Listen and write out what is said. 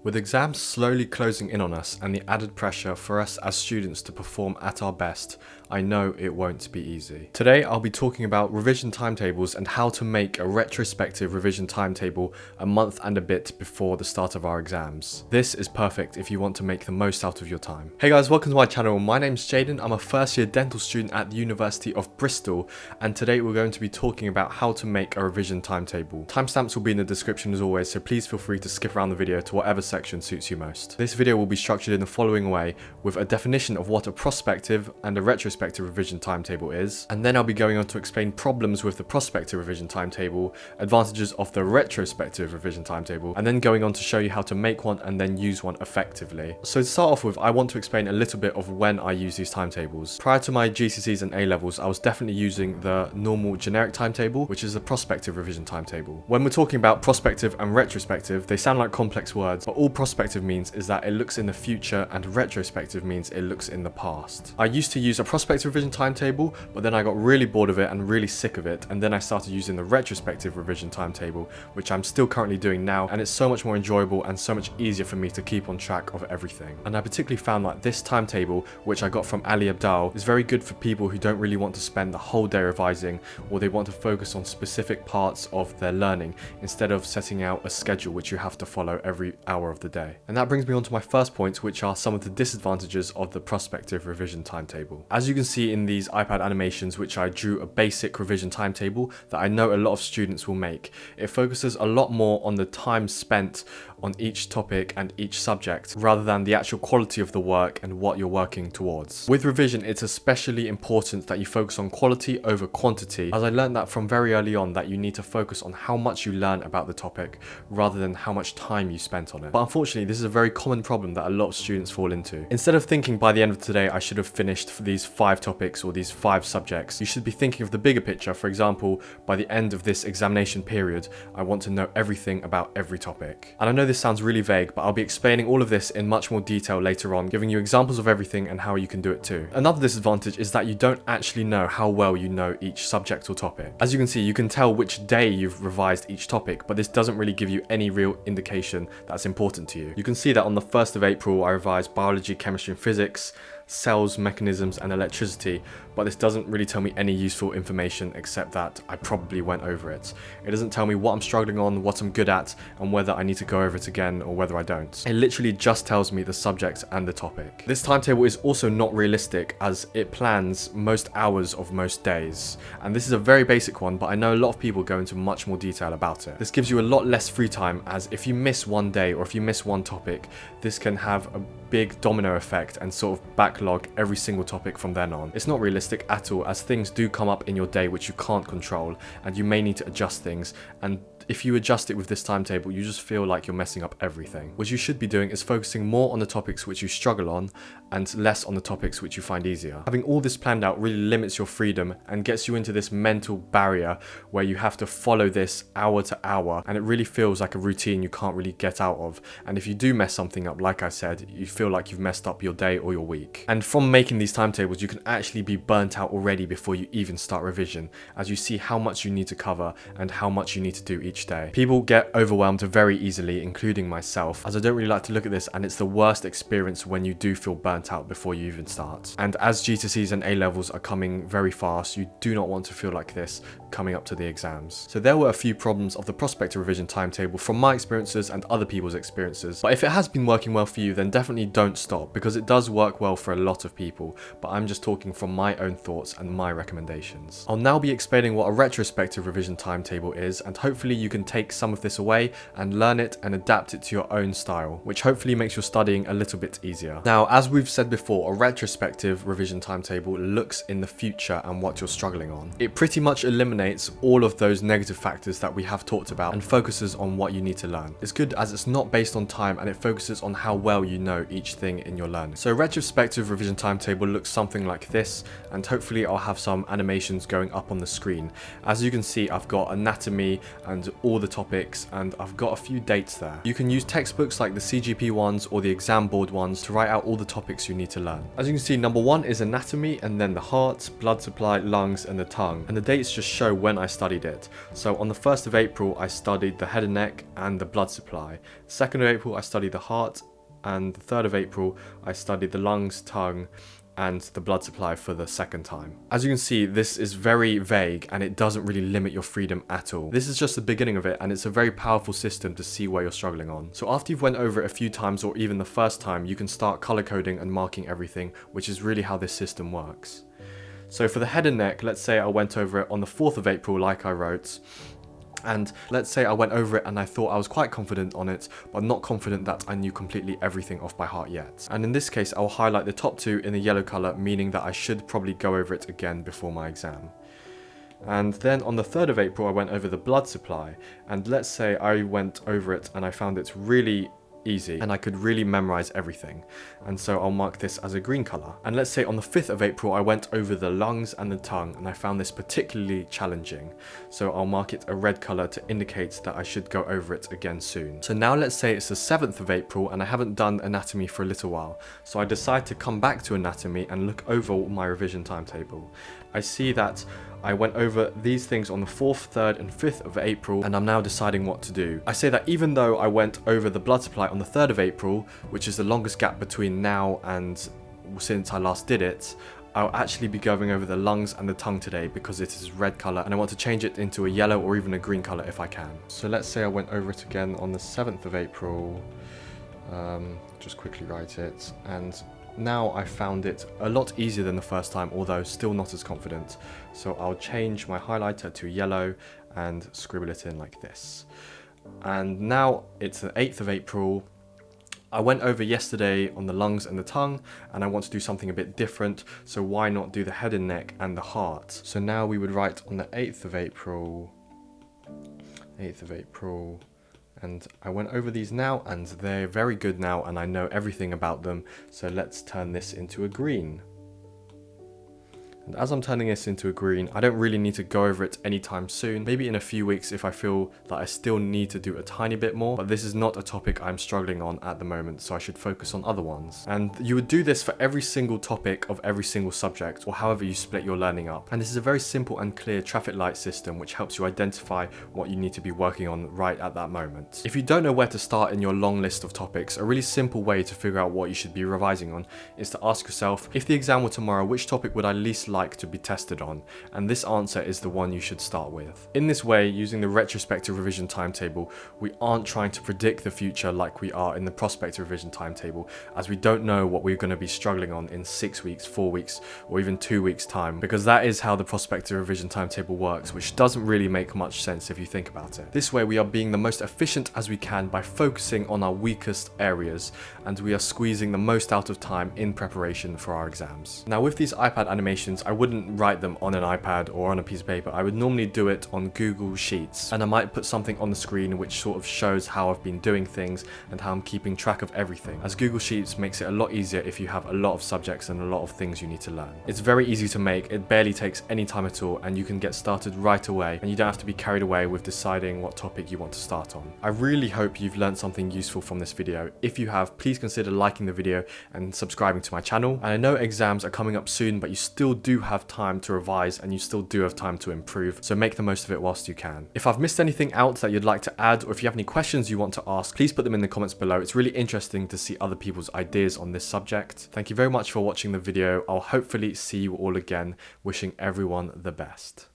With exams slowly closing in on us and the added pressure for us as students to perform at our best, I know it won't be easy. Today I'll be talking about revision timetables and how to make a retrospective revision timetable a month and a bit before the start of our exams. This is perfect if you want to make the most out of your time. Hey guys, welcome to my channel. My name's Jaden. I'm a first year dental student at the University of Bristol, and today we're going to be talking about how to make a revision timetable. Timestamps will be in the description as always, so please feel free to skip around the video to whatever section suits you most. This video will be structured in the following way, with a definition of what a prospective and a retrospective revision timetable is, and then I'll be going on to explain problems with the prospective revision timetable, advantages of the retrospective revision timetable, and then going on to show you how to make one and then use one effectively. So to start off with, I want to explain a little bit of when I use these timetables. Prior to my GCSEs and A-levels, I was definitely using the normal generic timetable, which is the prospective revision timetable. When we're talking about prospective and retrospective, they sound like complex words, but all prospective means is that it looks in the future and retrospective means it looks in the past. I used to use a prospective revision timetable, but then I got really bored of it and really sick of it, and then I started using the retrospective revision timetable, which I'm still currently doing now, and it's so much more enjoyable and so much easier for me to keep on track of everything. And I particularly found that this timetable, which I got from Abdaal, is very good for people who don't really want to spend the whole day revising, or they want to focus on specific parts of their learning instead of setting out a schedule which you have to follow every hour of the day. And that brings me on to my first point, which are some of the disadvantages of the prospective revision timetable. As you can see in these iPad animations, which I drew a basic revision timetable that I know a lot of students will make. It focuses a lot more on the time spent on each topic and each subject rather than the actual quality of the work and what you're working towards. With revision, it's especially important that you focus on quality over quantity, as I learned that from very early on that you need to focus on how much you learn about the topic rather than how much time you spent on it. But unfortunately, this is a very common problem that a lot of students fall into. Instead of thinking by the end of today I should have finished these 5 topics or these 5 subjects, you should be thinking of the bigger picture. For example, by the end of this examination period, I want to know everything about every topic. And I know this sounds really vague, but I'll be explaining all of this in much more detail later on, giving you examples of everything and how you can do it too. Another disadvantage is that you don't actually know how well you know each subject or topic. As you can see, you can tell which day you've revised each topic, but this doesn't really give you any real indication that's important to you. You can see that on the 1st of April, I revised biology, chemistry and physics, cells, mechanisms and electricity, but this doesn't really tell me any useful information except that I probably went over it. It doesn't tell me what I'm struggling on, what I'm good at, and whether I need to go over it again or whether I don't. It literally just tells me the subject and the topic. This timetable is also not realistic as it plans most hours of most days, and this is a very basic one, but I know a lot of people go into much more detail about it. This gives you a lot less free time, as if you miss one day or if you miss one topic, this can have a big domino effect and sort of backlog every single topic from then on. It's not realistic at all, as things do come up in your day which you can't control, and you may need to adjust things, and if you adjust it with this timetable, you just feel like you're messing up everything. What you should be doing is focusing more on the topics which you struggle on and less on the topics which you find easier. Having all this planned out really limits your freedom and gets you into this mental barrier where you have to follow this hour to hour, and it really feels like a routine you can't really get out of. And if you do mess something up, like I said, you feel like you've messed up your day or your week. And from making these timetables, you can actually be burnt out already before you even start revision, as you see how much you need to cover and how much you need to do each day. People get overwhelmed very easily, including myself, as I don't really like to look at this, and it's the worst experience when you do feel burnt out before you even start. And as GCSEs and A-levels are coming very fast, you do not want to feel like this coming up to the exams. So there were a few problems of the prospective revision timetable from my experiences and other people's experiences, but if it has been working well for you, then definitely don't stop, because it does work well for a lot of people, but I'm just talking from my own thoughts and my recommendations. I'll now be explaining what a retrospective revision timetable is, and hopefully you can take some of this away and learn it and adapt it to your own style, which hopefully makes your studying a little bit easier. Now, as we've said before, a retrospective revision timetable looks in the future and what you're struggling on. It pretty much eliminates all of those negative factors that we have talked about and focuses on what you need to learn. It's good as it's not based on time, and it focuses on how well you know each thing in your learning. So a retrospective revision timetable looks something like this, and hopefully I'll have some animations going up on the screen. As you can see, I've got anatomy and all the topics, and I've got a few dates there. You can use textbooks like the CGP ones or the exam board ones to write out all the topics you need to learn. As you can see, number 1 is anatomy, and then the heart, blood supply, lungs and the tongue, and the dates just show show when I studied it. So on the 1st of April, I studied the head and neck and the blood supply. 2nd of April, I studied the heart, and the 3rd of April, I studied the lungs, tongue, and the blood supply for the 2nd time. As you can see, this is very vague and it doesn't really limit your freedom at all. This is just the beginning of it, and it's a very powerful system to see where you're struggling on. So after you've went over it a few times, or even the first time, you can start color coding and marking everything, which is really how this system works. So for the head and neck, let's say I went over it on the 4th of April like I wrote, and let's say I went over it and I thought I was quite confident on it, but not confident that I knew completely everything off by heart yet. And in this case, I'll highlight the top 2 in the yellow color, meaning that I should probably go over it again before my exam. And then on the 3rd of April, I went over the blood supply, and let's say I went over it and I found it really easy and I could really memorize everything, and so I'll mark this as a green color. And let's say on the 5th of April I went over the lungs and the tongue and I found this particularly challenging, so I'll mark it a red color to indicate that I should go over it again soon. So now let's say it's the 7th of April and I haven't done anatomy for a little while, so I decide to come back to anatomy and look over my revision timetable. I see that I went over these things on the 4th, 3rd and 5th of April, and I'm now deciding what to do. I say that even though I went over the blood supply on the 3rd of April, which is the longest gap between now and since I last did it, I'll actually be going over the lungs and the tongue today because it is red color and I want to change it into a yellow or even a green color if I can. So let's say I went over it again on the 7th of April, just quickly write it, and now I found it a lot easier than the first time, although still not as confident. So I'll change my highlighter to yellow and scribble it in like this. And now it's the 8th of April. I went over yesterday on the lungs and the tongue, and I want to do something a bit different, so why not do the head and neck and the heart? So now we would write on the 8th of April, and I went over these now and they're very good now and I know everything about them, so let's turn this into a green. And as I'm turning this into a green, I don't really need to go over it anytime soon, maybe in a few weeks if I feel that I still need to do a tiny bit more, but this is not a topic I'm struggling on at the moment, so I should focus on other ones. And you would do this for every single topic of every single subject, or however you split your learning up. And this is a very simple and clear traffic light system which helps you identify what you need to be working on right at that moment. If you don't know where to start in your long list of topics, a really simple way to figure out what you should be revising on is to ask yourself, if the exam were tomorrow, which topic would I least like to be tested on? And this answer is the one you should start with. In this way, using the retrospective revision timetable, we aren't trying to predict the future like we are in the prospective revision timetable, as we don't know what we're going to be struggling on in 6 weeks, 4 weeks, or even 2 weeks time, because that is how the prospective revision timetable works, which doesn't really make much sense if you think about it. This way, we are being the most efficient as we can by focusing on our weakest areas, and we are squeezing the most out of time in preparation for our exams. Now, with these iPad animations, I wouldn't write them on an iPad or on a piece of paper. I would normally do it on Google Sheets, and I might put something on the screen which sort of shows how I've been doing things and how I'm keeping track of everything, as Google Sheets makes it a lot easier if you have a lot of subjects and a lot of things you need to learn. It's very easy to make, it barely takes any time at all, and you can get started right away, and you don't have to be carried away with deciding what topic you want to start on. I really hope you've learned something useful from this video. If you have, please consider liking the video and subscribing to my channel. And I know exams are coming up soon, but you still do have time to revise and you still do have time to improve, so make the most of it whilst you can. If I've missed anything out that you'd like to add, or if you have any questions you want to ask, please put them in the comments below. It's really interesting to see other people's ideas on this subject. Thank you very much for watching the video. I'll hopefully see you all again. Wishing everyone the best.